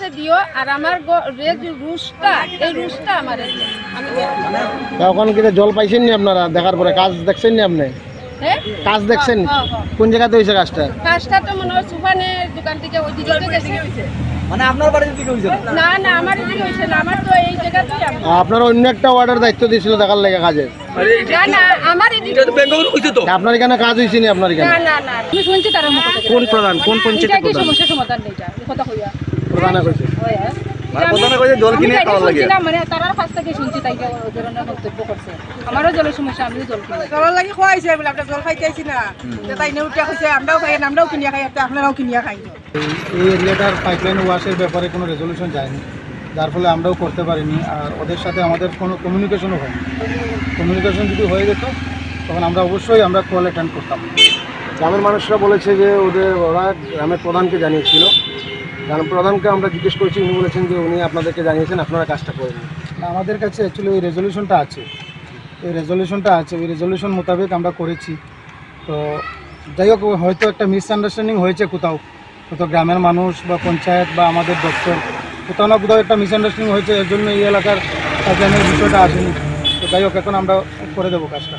কাছে দিও আর আমার যে রুশটা এই রুশটা আমার আমি তখন কি জল পাইছেন নি আপনারা দেখার পরে কাজ দেখছেন নি আপনি কাজ দেখছেন কোন জায়গাতে হয়েছে কাজটা? কাজটা তো মনে হয় সুফানের দোকান থেকে ওই দিকে গেছে। মানে আপনার বাড়ির দিকে হইছে না না আমার এদিকে হইছে না, আমার তো এই জায়গাতেই আমি। আপনারা অন্য একটা অর্ডার দায়িত্ব দিয়েছিল দেখার লেগে কাজের? না না আমার এদিকে তো বেঙ্গল হইছে তো আপনার এখানে কাজ হয়েছে নি আপনার এখানে? না না না আমি শুনছি তার মুখ থেকে। কোন প্রধান কোন পঞ্চায়েত এটা কি সমস্যা সমাধান নেইটা এই কথা কইয়া প্রধান কইছে? ওই প্রধান কইছে জল কিনে খাওয়া লাগে মানে তারার কাছ থেকে শুনছি তাই ওই ধরনের বক্তব্য করছে। আমারও জলের সমস্যা, আমিও জল কিনি। জলের লাগি খোয়াইছে বলে আমরা জল খাইতে আইছি না, তাই নেউটা কইছে আমরাও খাই আমরাও কিনিয়া খাই আপনারাও কিনিয়া খাই। এই এরিয়াটার পাইপলাইন ওয়াশের ব্যাপারে কোনো রেজলিউশন যায়নি, যার ফলে আমরাও করতে পারিনি। আর ওদের সাথে আমাদের কোনো কমিউনিকেশনও হয়নি। কমিউনিকেশন যদি হয়ে যেত তখন আমরা অবশ্যই আমরা কল অ্যাটেন্ড করতাম। গ্রামের মানুষরা বলেছে যে ওরা গ্রামের প্রধানকে জানিয়েছিল, গ্রাম প্রধানকে আমরা জিজ্ঞেস করেছি, উনি বলেছেন যে উনি আপনাদেরকে জানিয়েছেন, আপনারা কাজটা করেন। আমাদের কাছে অ্যাকচুয়ালি ওই রেজলিউশনটা আছে, ওই রেজলিউশন মোতাবেক আমরা করেছি। তো যাই হোক, হয়তো একটা মিসআন্ডারস্ট্যান্ডিং হয়েছে কোথাও, হয়তো গ্রামের মানুষ বা পঞ্চায়েত বা আমাদের দপ্তর কোথাও না কোথাও একটা মিসআন্ডারস্ট্যান্ডিং হয়েছে, এর জন্য এই এলাকার পাইপলাইনের বিষয়টা আসেনি। তো যাই হোক, এখন আমরা করে দেবো কাজটা।